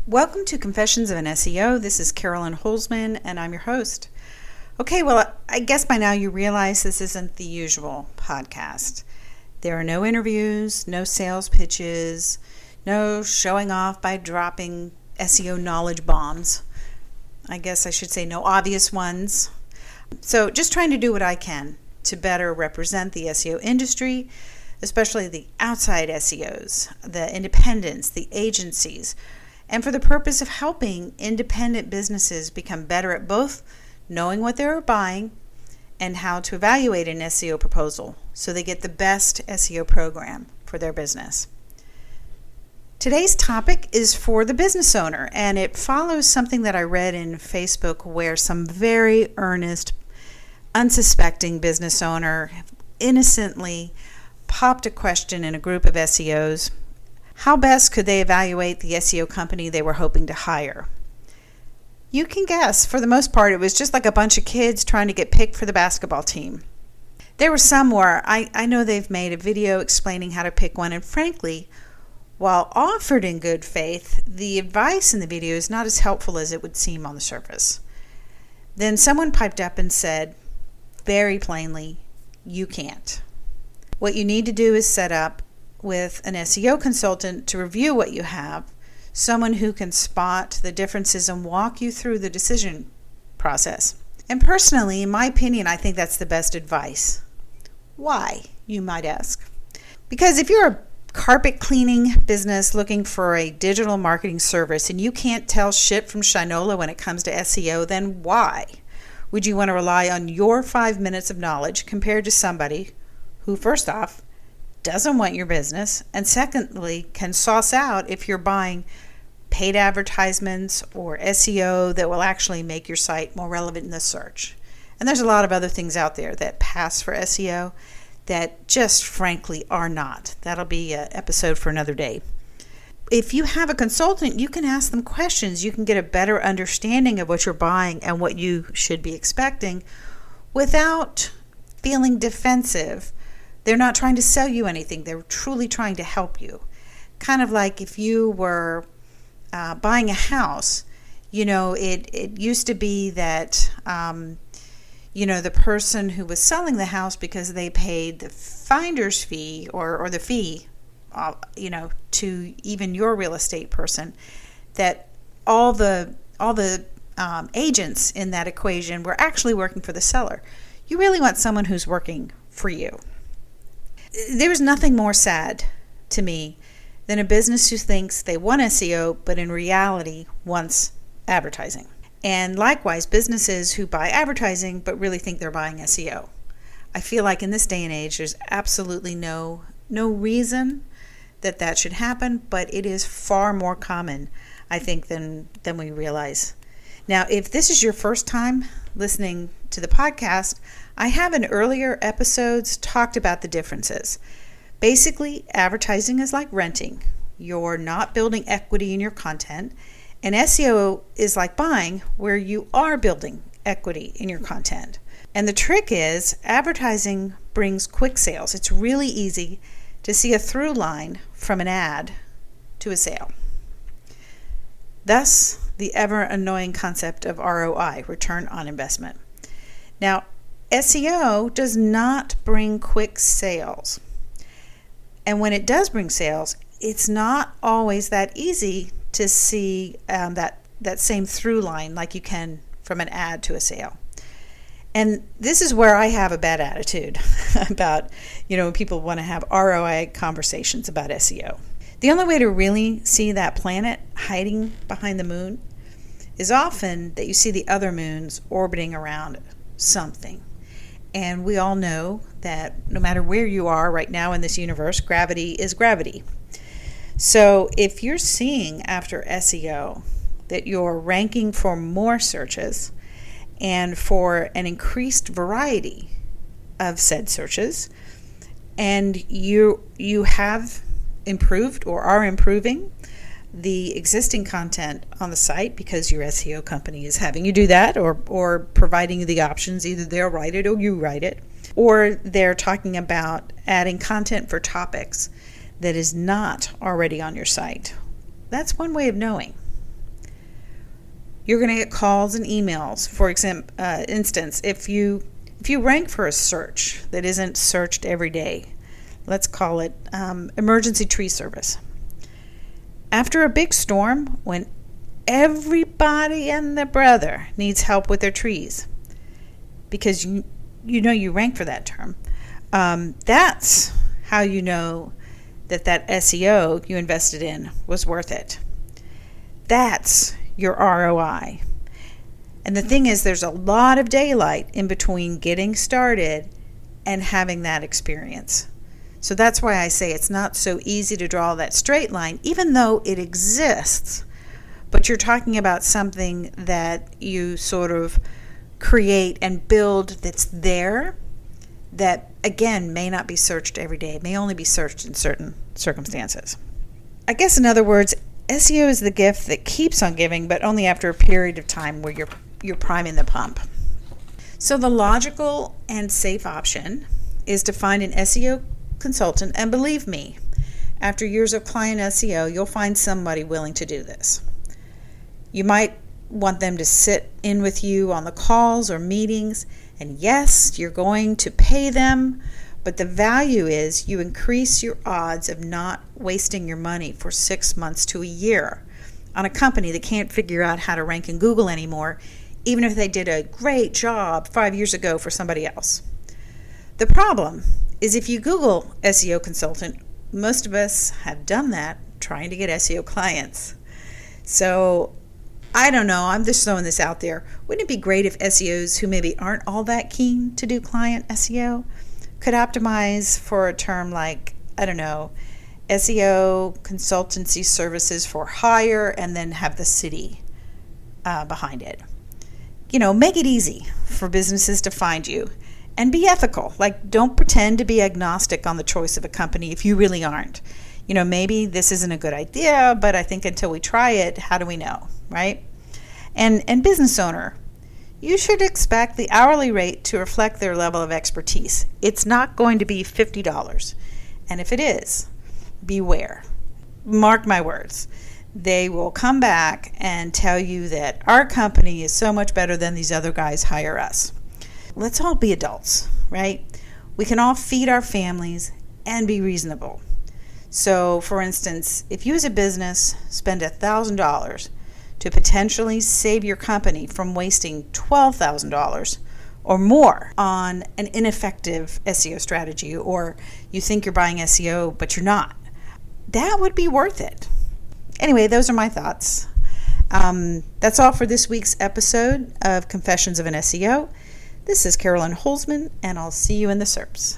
Welcome to Confessions of an SEO. This is Carolyn Holzman, and I'm your host. Okay, well, I guess by now you realize this isn't the usual podcast. There are no interviews, no sales pitches, no showing off by dropping SEO knowledge bombs. I guess I should say no obvious ones. So just trying to do what I can to better represent the SEO industry, especially the outside SEOs, the independents, the agencies, and for the purpose of helping independent businesses become better at both knowing what they're buying and how to evaluate an SEO proposal so they get the best SEO program for their business. Today's topic is for the business owner, and it follows something that I read in Facebook where some very earnest, unsuspecting business owner innocently popped a question in a group of SEOs. How best could they evaluate the SEO company they were hoping to hire? You can guess, for the most part, it was just like a bunch of kids trying to get picked for the basketball team. There were some where I know they've made a video explaining how to pick one, and frankly, while offered in good faith, the advice in the video is not as helpful as it would seem on the surface. Then someone piped up and said, very plainly, you can't. What you need to do is set up with an SEO consultant to review what you have, someone who can spot the differences and walk you through the decision process. And personally, in my opinion, I think that's the best advice. Why, you might ask? Because if you're a carpet cleaning business looking for a digital marketing service and you can't tell shit from shinola when it comes to SEO, then why would you want to rely on your 5 minutes of knowledge compared to somebody who, first off, doesn't want your business, and secondly, can sauce out if you're buying paid advertisements or SEO that will actually make your site more relevant in the search. And there's a lot of other things out there that pass for SEO that just frankly are not. That'll be an episode for another day. If you have a consultant, you can ask them questions. You can get a better understanding of what you're buying and what you should be expecting without feeling defensive. They're not trying to sell you anything. They're truly trying to help you. Kind of like if you were buying a house, it used to be that, the person who was selling the house, because they paid the finder's fee or the fee, to even your real estate person, that all the agents in that equation were actually working for the seller. You really want someone who's working for you. There's nothing more sad to me than a business who thinks they want SEO, but in reality wants advertising. And likewise, businesses who buy advertising, but really think they're buying SEO. I feel like in this day and age, there's absolutely no reason that should happen, but it is far more common, I think, than we realize. Now, if this is your first time listening to the podcast, I have in earlier episodes talked about the differences. Basically, advertising is like renting. You're not building equity in your content, and SEO is like buying, where you are building equity in your content. And the trick is, advertising brings quick sales. It's really easy to see a through line from an ad to a sale. Thus, the ever-annoying concept of ROI, return on investment. Now, SEO does not bring quick sales. And when it does bring sales, it's not always that easy to see that same through line like you can from an ad to a sale. And this is where I have a bad attitude about, when people want to have ROI conversations about SEO. The only way to really see that planet hiding behind the moon is often that you see the other moons orbiting around something. And we all know that no matter where you are right now in this universe, gravity is gravity. So if you're seeing after SEO that you're ranking for more searches and for an increased variety of said searches, and you have improved or are improving the existing content on the site because your SEO company is having you do that, or providing you the options, either they'll write it or you write it, or they're talking about adding content for topics that is not already on your site. That's one way of knowing. You're going to get calls and emails. For instance, if you rank for a search that isn't searched every day, let's call it emergency tree service. After a big storm, when everybody and their brother needs help with their trees, because you rank for that term, that's how you know that SEO you invested in was worth it. That's your ROI. And the thing is, there's a lot of daylight in between getting started and having that experience. So that's why I say it's not so easy to draw that straight line, even though it exists. But you're talking about something that you sort of create and build that's there, that again may not be searched every day. It may only be searched in certain circumstances. I guess in other words, SEO is the gift that keeps on giving, but only after a period of time where you're priming the pump. So the logical and safe option is to find an SEO consultant, and believe me, after years of client SEO, you'll find somebody willing to do this. You might want them to sit in with you on the calls or meetings, and yes, you're going to pay them, but the value is you increase your odds of not wasting your money for 6 months to a year on a company that can't figure out how to rank in Google anymore, even if they did a great job 5 years ago for somebody else. The problem is if you Google SEO consultant, most of us have done that trying to get SEO clients. So I don't know, I'm just throwing this out there. Wouldn't it be great if SEOs who maybe aren't all that keen to do client SEO could optimize for a term like, I don't know, SEO consultancy services for hire, and then have the city behind it. Make it easy for businesses to find you. And be ethical. Like, don't pretend to be agnostic on the choice of a company if you really aren't. Maybe this isn't a good idea, but I think until we try it, how do we know, right? And business owner, you should expect the hourly rate to reflect their level of expertise. It's not going to be $50. And if it is, beware. Mark my words. They will come back and tell you that our company is so much better than these other guys hire us. Let's all be adults, right? We can all feed our families and be reasonable. So, for instance, if you as a business spend $1,000 to potentially save your company from wasting $12,000 or more on an ineffective SEO strategy, or you think you're buying SEO but you're not, that would be worth it. Anyway, those are my thoughts. That's all for this week's episode of Confessions of an SEO. This is Carolyn Holzman, and I'll see you in the SERPs.